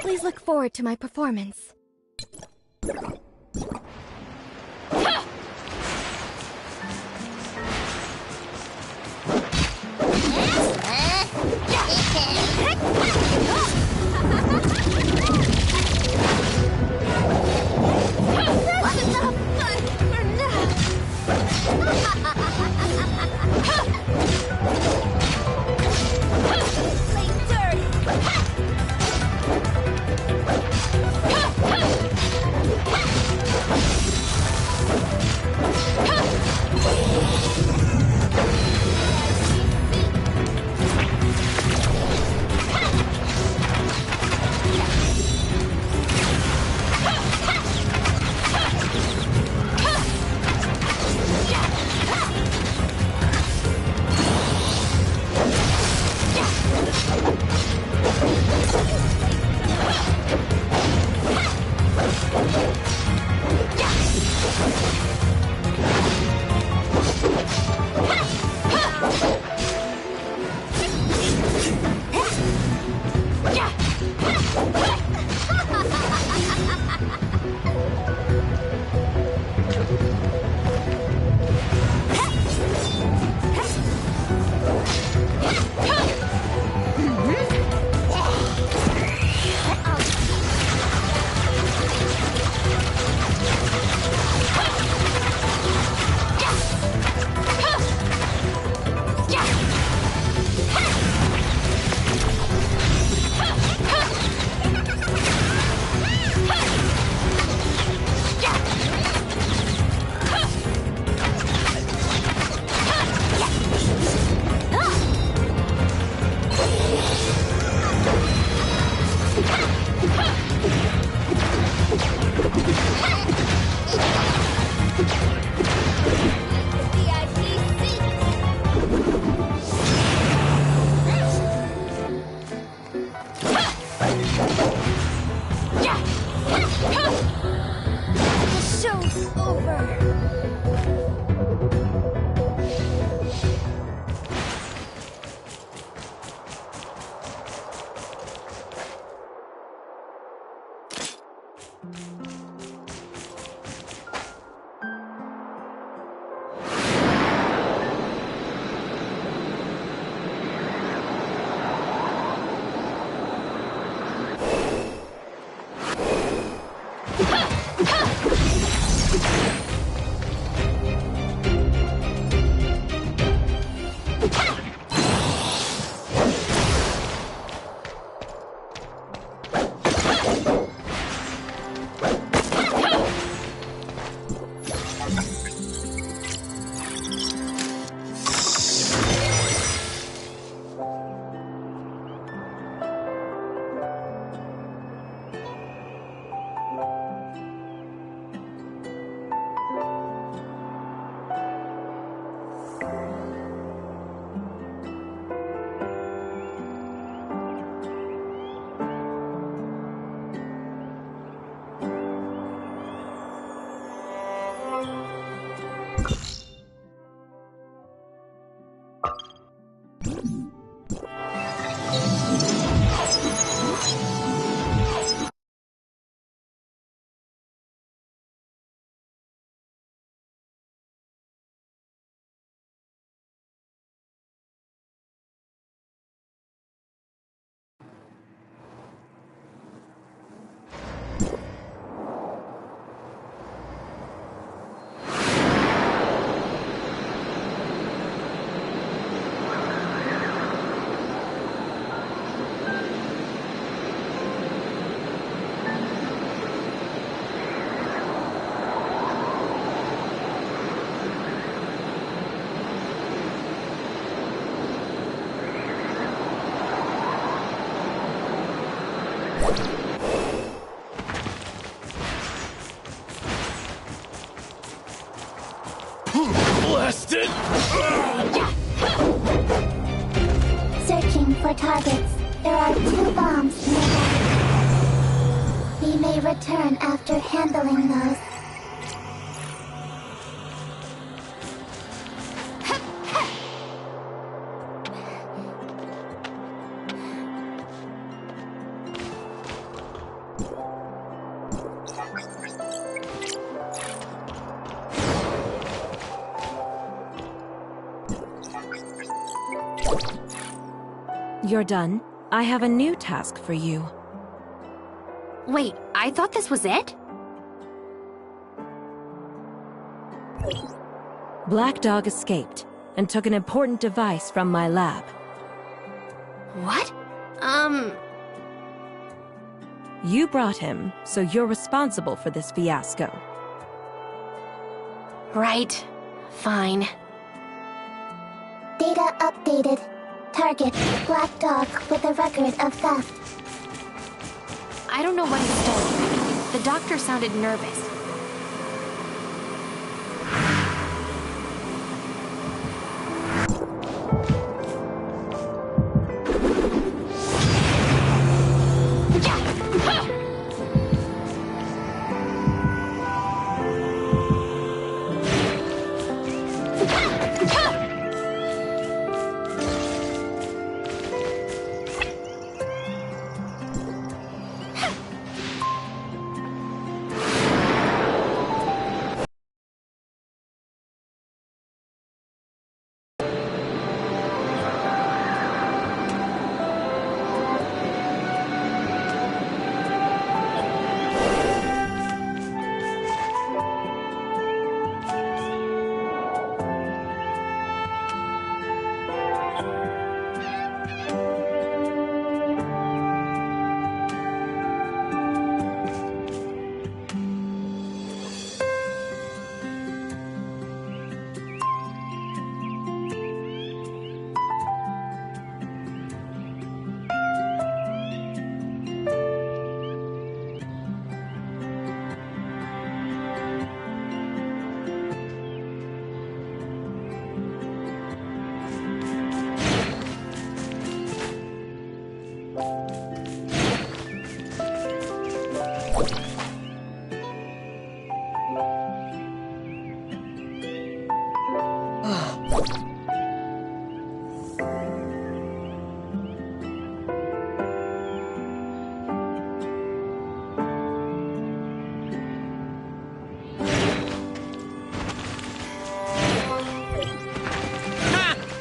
Please look forward to my performance. Play dirty. targets. There are 2 bombs nearby. We may return after handling those. You're done. I have a new task for you. Wait, I thought this was it? Black Dog escaped and took an important device from my lab. What? You brought him, so you're responsible for this fiasco. Right. Fine. Data updated. Target, Black Dog with a record of theft. I don't know what he stole. The doctor sounded nervous.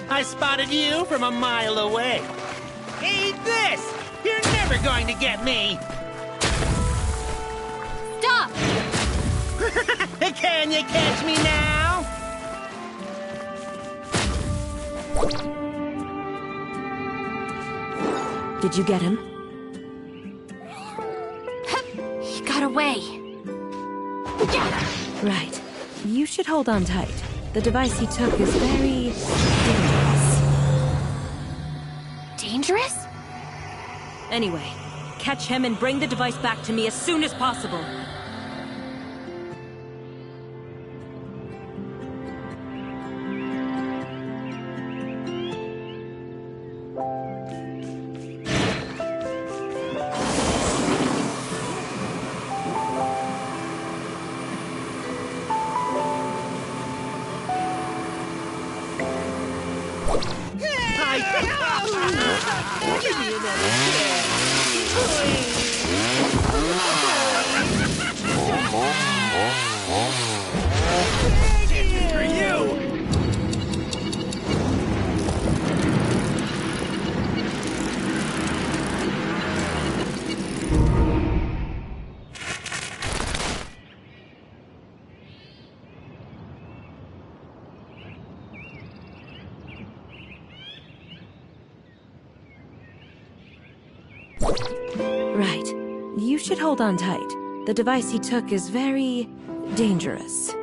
I spotted you from a mile away. Eat this! You're never going to get me! Stop! Can you catch me now? Did you get him? He got away. Right. You should hold on tight. The device he took is very dangerous. Dangerous? Anyway, catch him and bring the device back to me as soon as possible. Give me another chance, for you! Right. You should hold on tight. The device he took is very dangerous.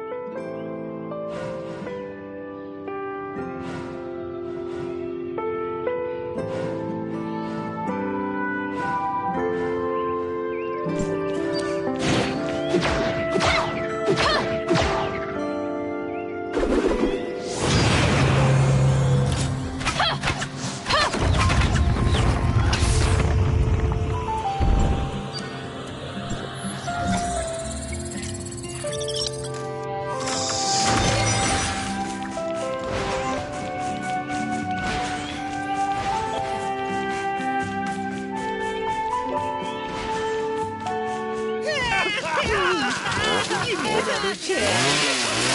Give me another chance.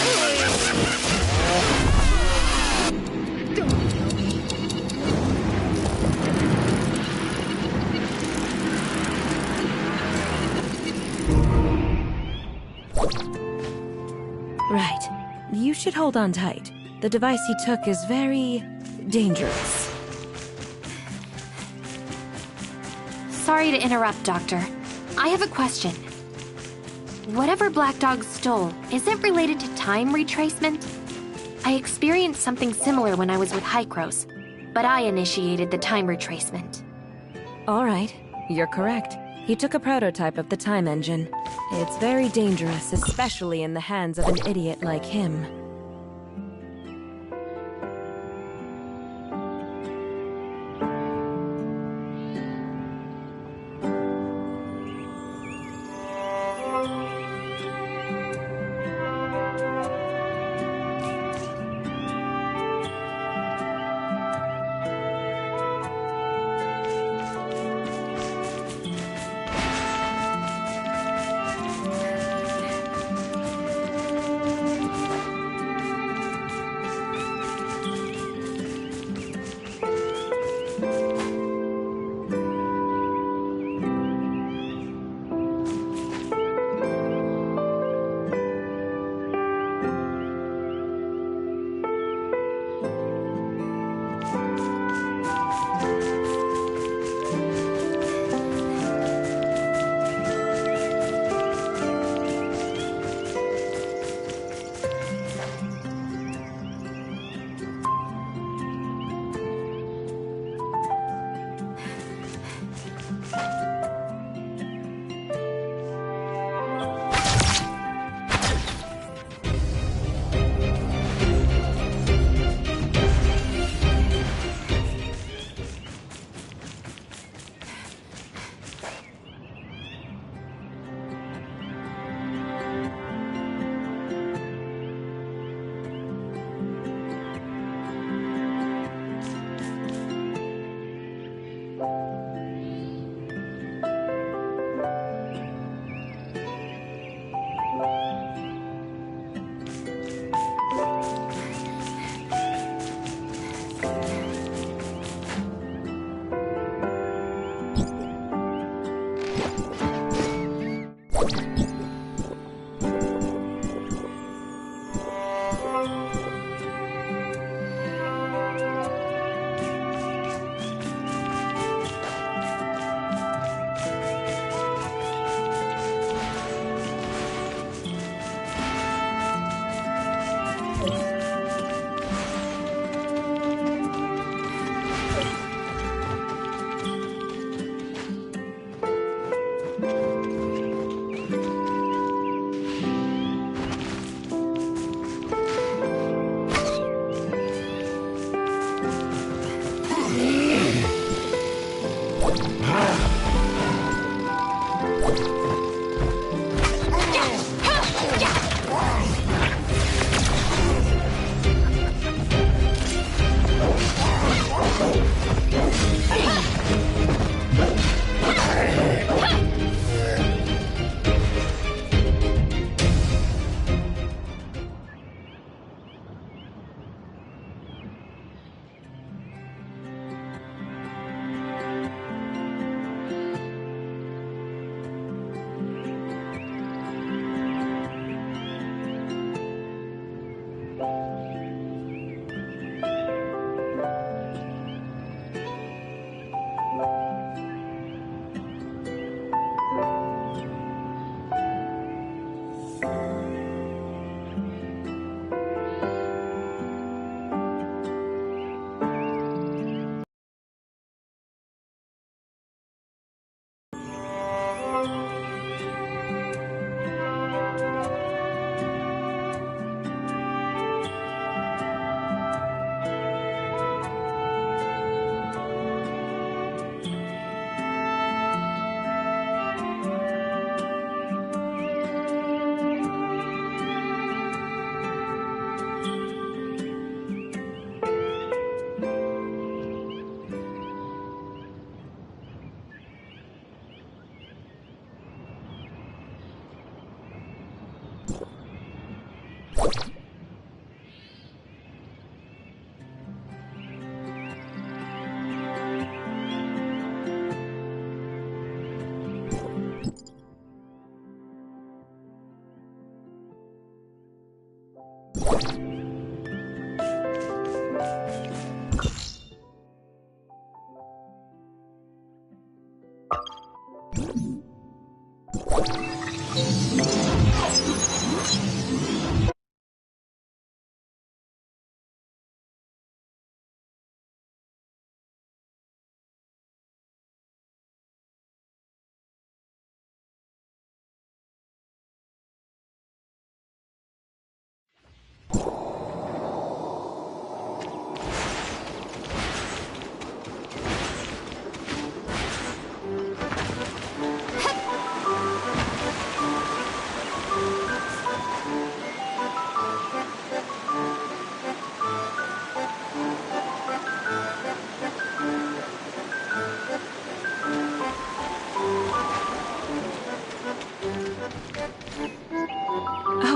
Don't kill me. Right. You should hold on tight. The device he took is very dangerous. Sorry to interrupt, Doctor. I have a question. Whatever Black Dog stole, is it related to time retracement? I experienced something similar when I was with Hykros, but I initiated the time retracement. All right, you're correct. He took a prototype of the time engine. It's very dangerous, especially in the hands of an idiot like him.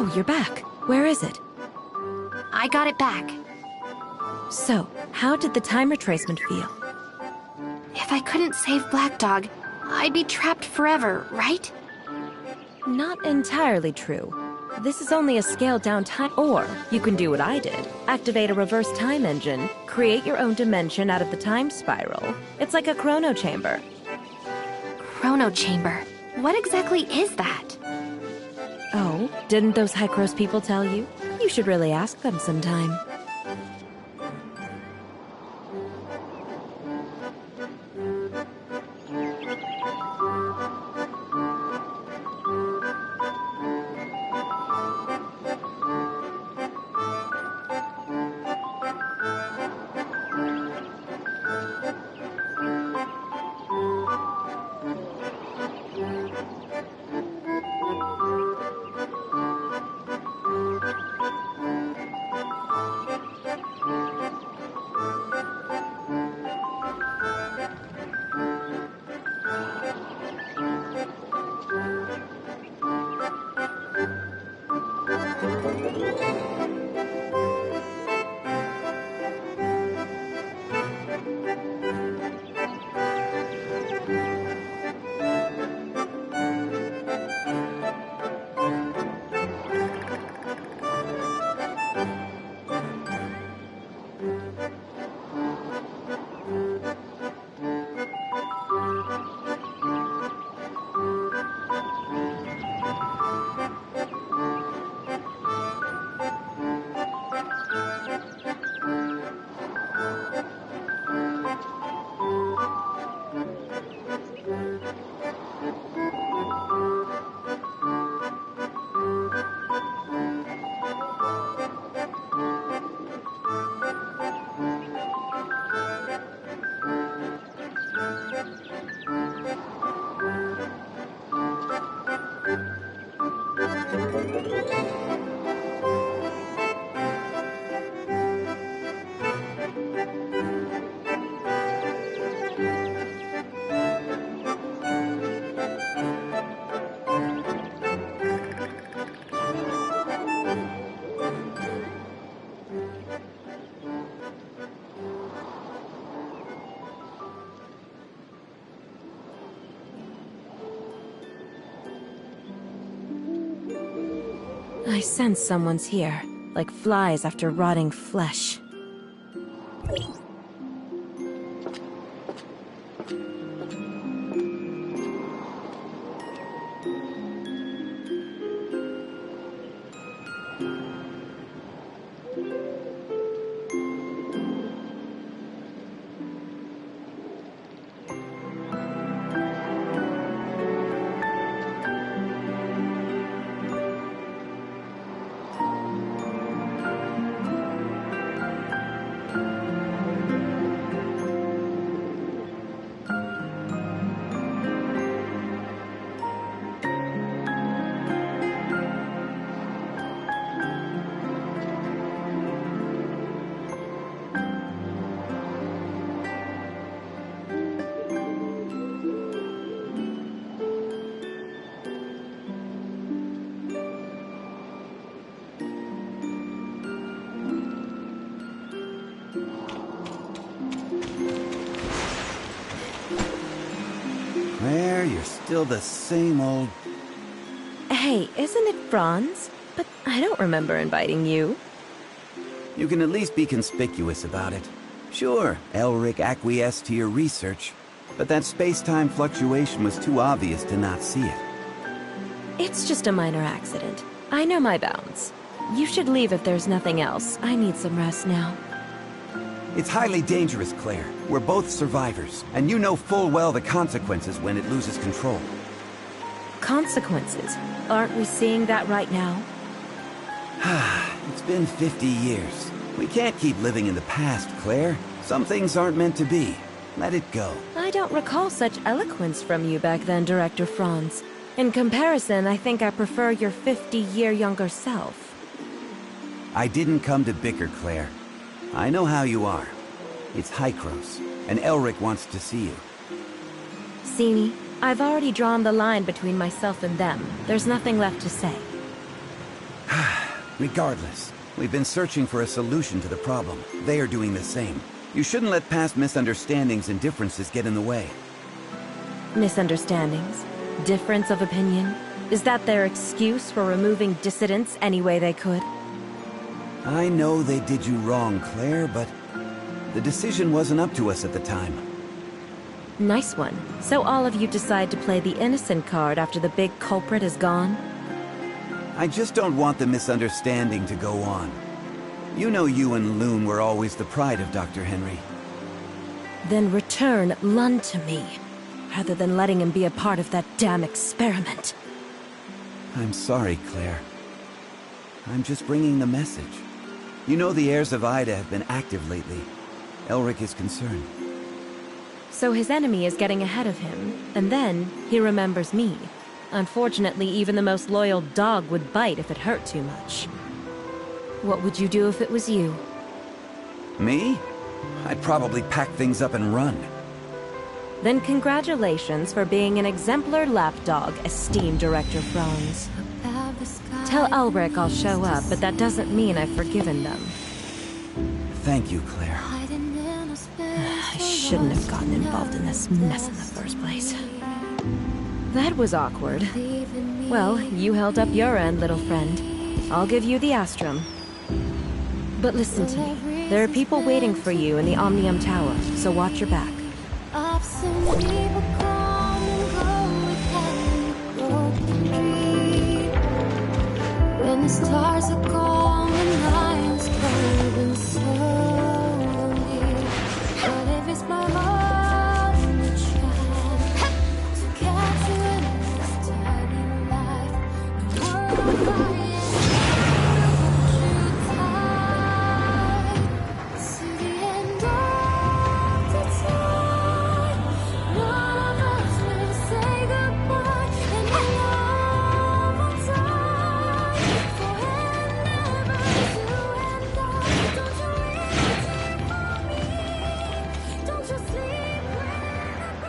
Oh, you're back. Where is it? I got it back. So, how did the time retracement feel? If I couldn't save Black Dog, I'd be trapped forever, right? Not entirely true. This is only a scaled-down time. Or, you can do what I did. Activate a reverse time engine, create your own dimension out of the time spiral. It's like a chrono chamber. Chrono Chamber. What exactly is that? Oh, didn't those Hycros people tell you? You should really ask them sometime. I sense someone's here, like flies after rotting flesh. Claire, you're still the same old... Hey, isn't it Franz? But I don't remember inviting you. You can at least be conspicuous about it. Sure, Elric acquiesced to your research, but that space-time fluctuation was too obvious to not see it. It's just a minor accident. I know my bounds. You should leave if there's nothing else. I need some rest now. It's highly dangerous, Claire. We're both survivors, and you know full well the consequences when it loses control. Consequences? Aren't we seeing that right now? It's been 50 years. We can't keep living in the past, Claire. Some things aren't meant to be. Let it go. I don't recall such eloquence from you back then, Director Franz. In comparison, I think I prefer your 50-year younger self. I didn't come to bicker, Claire. I know how you are. It's Hykros, and Elric wants to see you. See me? I've already drawn the line between myself and them. There's nothing left to say. Regardless, we've been searching for a solution to the problem. They are doing the same. You shouldn't let past misunderstandings and differences get in the way. Misunderstandings? Difference of opinion? Is that their excuse for removing dissidents any way they could? I know they did you wrong, Claire, but the decision wasn't up to us at the time. Nice one. So all of you decide to play the innocent card after the big culprit is gone? I just don't want the misunderstanding to go on. You know you and Lune were always the pride of Dr. Henry. Then return Lund to me, rather than letting him be a part of that damn experiment. I'm sorry, Claire. I'm just bringing the message. You know the heirs of Ida have been active lately. Elric is concerned. So his enemy is getting ahead of him, and then he remembers me. Unfortunately, even the most loyal dog would bite if it hurt too much. What would you do if it was you? Me? I'd probably pack things up and run. Then congratulations for being an exemplar lapdog, esteemed Director Franz. Tell Elric I'll show up, but that doesn't mean I've forgiven them. Thank you, Claire. I shouldn't have gotten involved in this mess in the first place. That was awkward. Well, you held up your end, little friend. I'll give you the Astrum. But listen to me. There are people waiting for you in the Omnium Tower, so watch your back. I've seen people come and go with broken dreams. When the stars are gone, the night is closing slowly. But if it's my heart to try to catch you in this tiny life, the world I am, to the end of the time. None of us will say goodbye, and love will die forever. You and I, don't you really think for me? Don't you sleep when I go?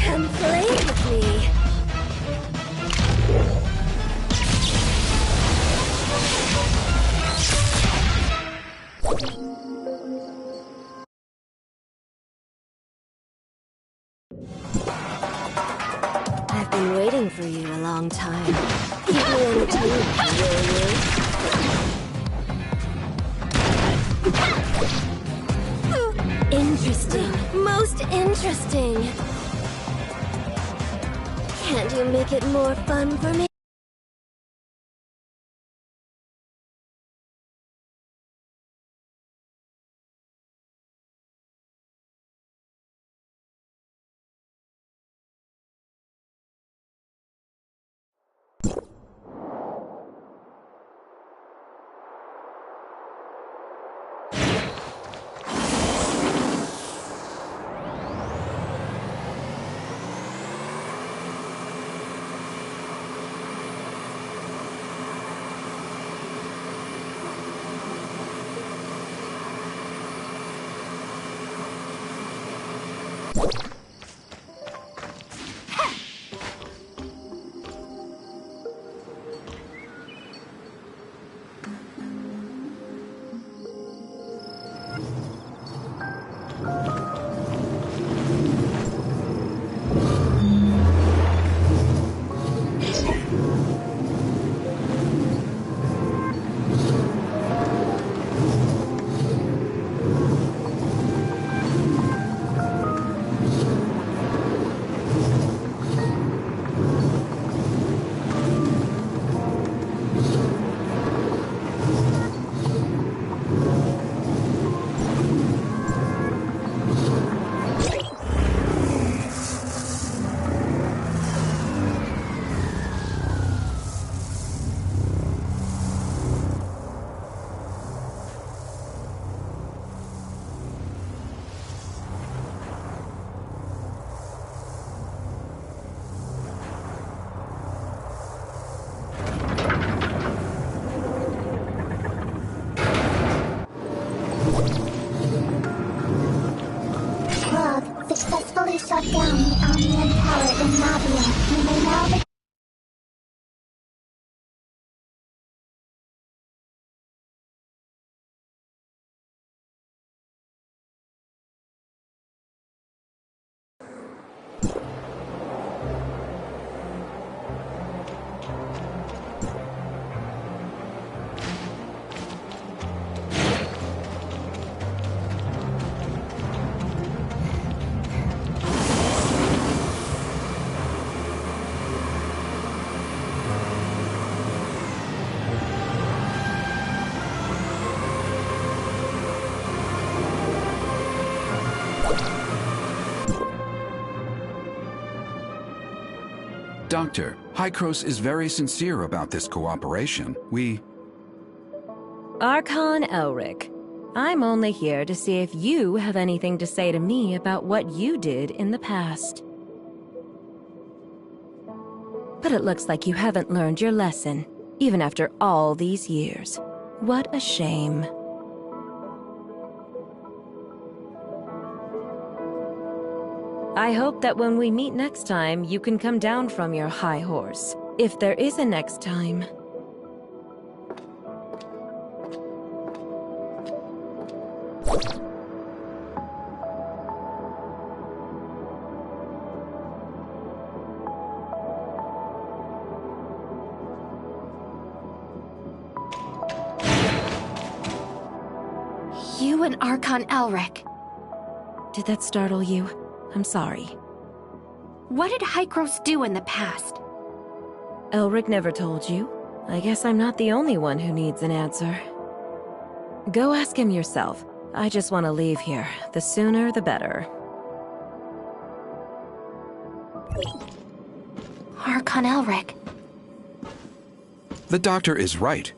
Come play with me. I've been waiting for you a long time. Keep me entertained, will you? Interesting. Most interesting. Can't you make it more fun for me? Successfully shut down the Omnium Tower in Navia. You may now begin. Doctor, Hykros is very sincere about this cooperation. Archon Elric, I'm only here to see if you have anything to say to me about what you did in the past. But it looks like you haven't learned your lesson, even after all these years. What a shame. I hope that when we meet next time, you can come down from your high horse. If there is a next time. You and Archon Elric. Did that startle you? I'm sorry. What did Hykros do in the past? Elric never told you. I guess I'm not the only one who needs an answer. Go ask him yourself. I just want to leave here. The sooner, the better. Archon Elric. The doctor is right.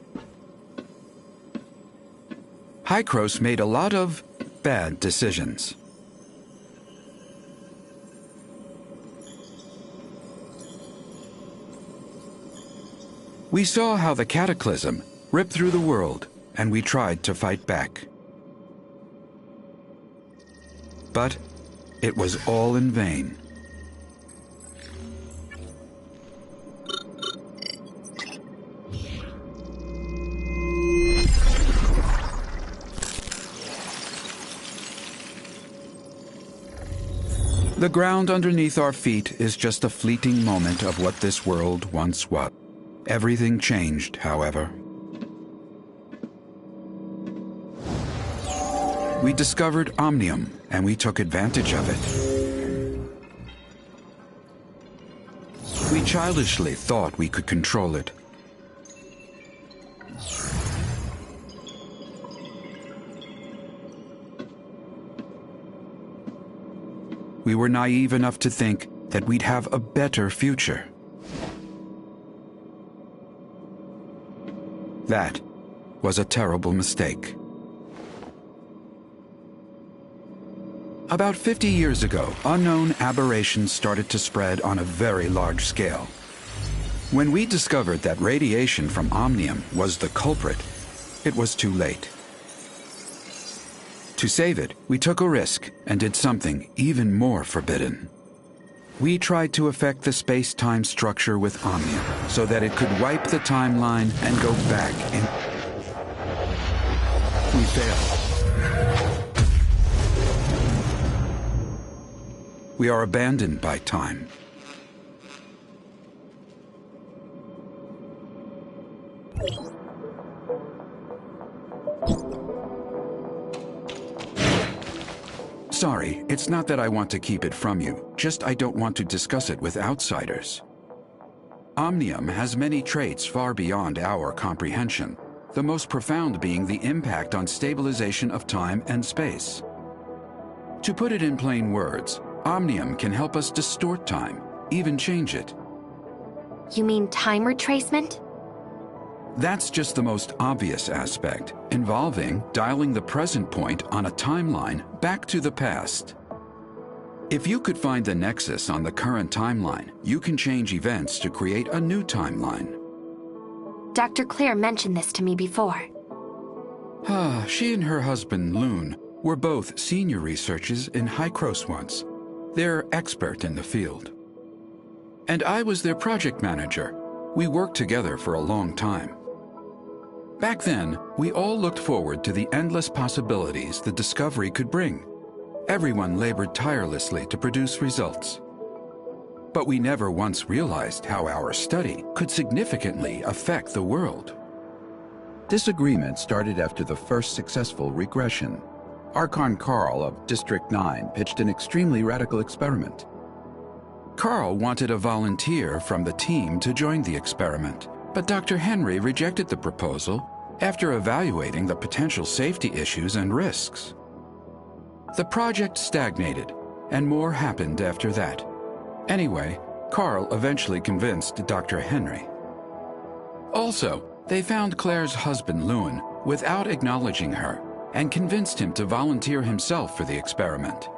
Hykros made a lot of bad decisions. We saw how the Cataclysm ripped through the world, and we tried to fight back. But it was all in vain. The ground underneath our feet is just a fleeting moment of what this world once was. Everything changed, however. We discovered Omnium, and we took advantage of it. We childishly thought we could control it. We were naive enough to think that we'd have a better future. That was a terrible mistake. About 50 years ago, unknown aberrations started to spread on a very large scale. When we discovered that radiation from Omnium was the culprit, it was too late. To save it, we took a risk and did something even more forbidden. We tried to affect the space-time structure with Omnium so that it could wipe the timeline and go back in. We failed. We are abandoned by time. Sorry, it's not that I want to keep it from you, just I don't want to discuss it with outsiders. Omnium has many traits far beyond our comprehension, the most profound being the impact on stabilization of time and space. To put it in plain words, Omnium can help us distort time, even change it. You mean time retracement? That's just the most obvious aspect, involving dialing the present point on a timeline back to the past. If you could find the nexus on the current timeline, you can change events to create a new timeline. Dr. Claire mentioned this to me before. She and her husband, Loon, were both senior researchers in Hykros once. They're expert in the field. And I was their project manager. We worked together for a long time. Back then, we all looked forward to the endless possibilities the discovery could bring. Everyone labored tirelessly to produce results. But we never once realized how our study could significantly affect the world. Disagreement started after the first successful regression. Archon Carl of District 9 pitched an extremely radical experiment. Carl wanted a volunteer from the team to join the experiment, but Dr. Henry rejected the proposal after evaluating the potential safety issues and risks. The project stagnated, and more happened after that. Anyway, Carl eventually convinced Dr. Henry. Also, they found Claire's husband, Loon, without acknowledging her, and convinced him to volunteer himself for the experiment.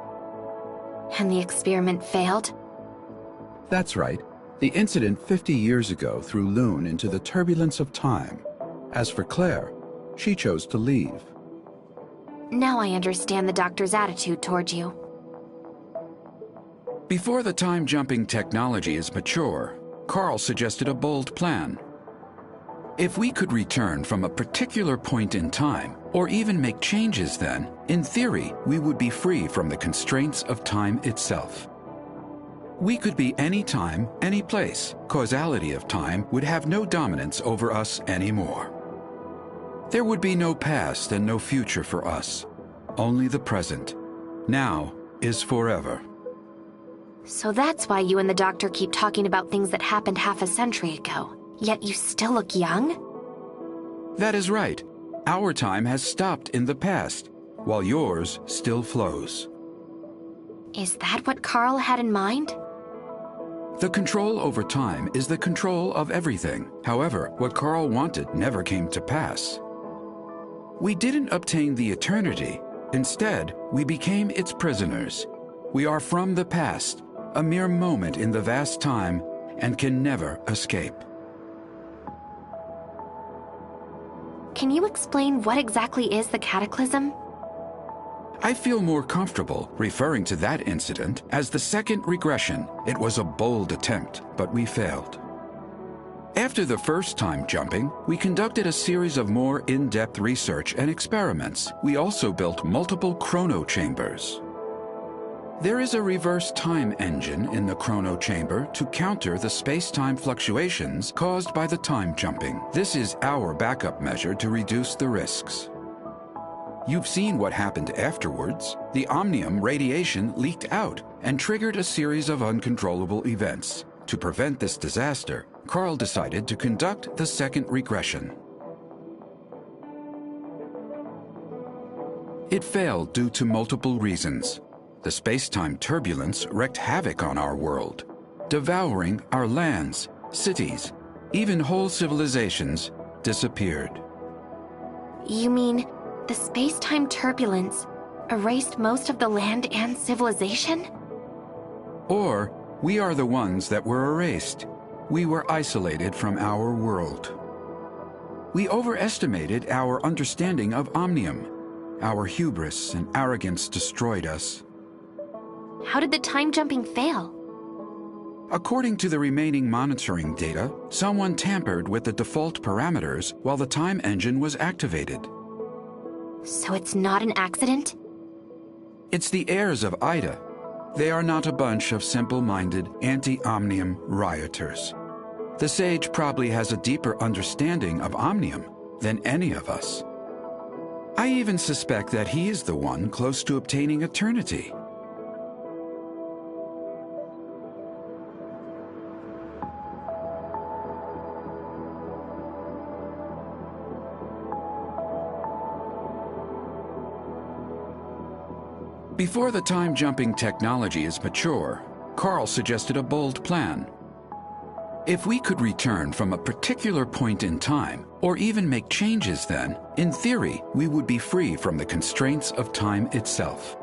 And the experiment failed? That's right. The incident 50 years ago threw Loon into the turbulence of time. As for Claire, she chose to leave. Now I understand the doctor's attitude toward you. Before the time-jumping technology is mature, Carl suggested a bold plan. If we could return from a particular point in time, or even make changes then, in theory, we would be free from the constraints of time itself. We could be any time, any place. Causality of time would have no dominance over us anymore. There would be no past and no future for us, only the present. Now is forever. So that's why you and the doctor keep talking about things that happened half a century ago. Yet you still look young? That is right. Our time has stopped in the past, while yours still flows. Is that what Carl had in mind? The control over time is the control of everything. However, what Carl wanted never came to pass. We didn't obtain the eternity. Instead, we became its prisoners. We are from the past, a mere moment in the vast time, and can never escape. Can you explain what exactly is the cataclysm? I feel more comfortable referring to that incident as the second regression. It was a bold attempt, but we failed. After the first time jumping, we conducted a series of more in-depth research and experiments. We also built multiple chrono chambers. There is a reverse time engine in the chrono chamber to counter the space-time fluctuations caused by the time jumping. This is our backup measure to reduce the risks. You've seen what happened afterwards. The Omnium radiation leaked out and triggered a series of uncontrollable events. To prevent this disaster, Carl decided to conduct the second regression. It failed due to multiple reasons. The space-time turbulence wreaked havoc on our world, devouring our lands, cities, even whole civilizations disappeared. You mean the space-time turbulence erased most of the land and civilization? Or we are the ones that were erased. We were isolated from our world. We overestimated our understanding of Omnium. Our hubris and arrogance destroyed us. How did the time jumping fail? According to the remaining monitoring data, someone tampered with the default parameters while the time engine was activated. So it's not an accident? It's the heirs of Ida. They are not a bunch of simple-minded, anti-Omnium rioters. The sage probably has a deeper understanding of Omnium than any of us. I even suspect that he is the one close to obtaining eternity. Before the time-jumping technology is mature, Carl suggested a bold plan. If we could return from a particular point in time, or even make changes then, in theory, we would be free from the constraints of time itself.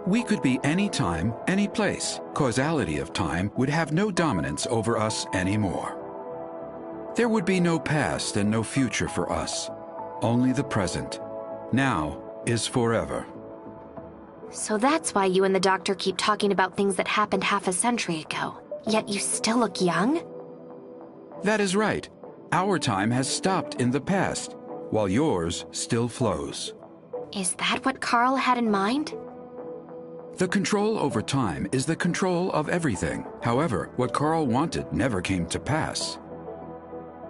We could be any time, any place. Causality of time would have no dominance over us anymore. There would be no past and no future for us, only the present. Now is forever. So that's why you and the doctor keep talking about things that happened half a century ago. Yet you still look young? That is right. Our time has stopped in the past, while yours still flows. Is that what Carl had in mind? The control over time is the control of everything. However, what Carl wanted never came to pass.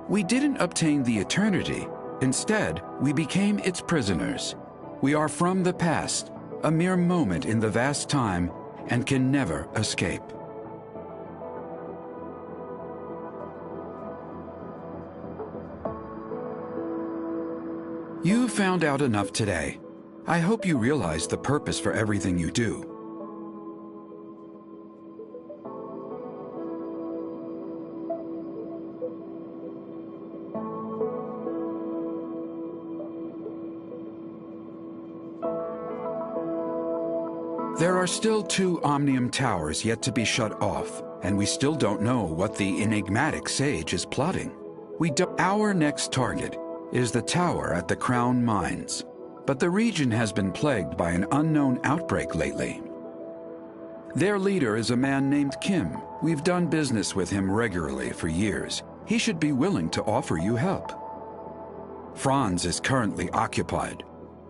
We didn't obtain the eternity. Instead, we became its prisoners. We are from the past, a mere moment in the vast time, and can never escape. You found out enough today. I hope you realize the purpose for everything you do. There are still 2 Omnium towers yet to be shut off, and we still don't know what the enigmatic sage is plotting. Our next target is the tower at the Crown Mines, but the region has been plagued by an unknown outbreak lately. Their leader is a man named Kim. We've done business with him regularly for years. He should be willing to offer you help. Franz is currently occupied.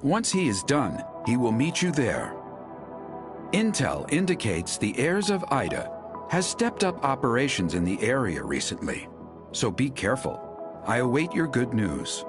Once he is done, he will meet you there. Intel indicates the heirs of Ida has stepped up operations in the area recently, so be careful. I await your good news.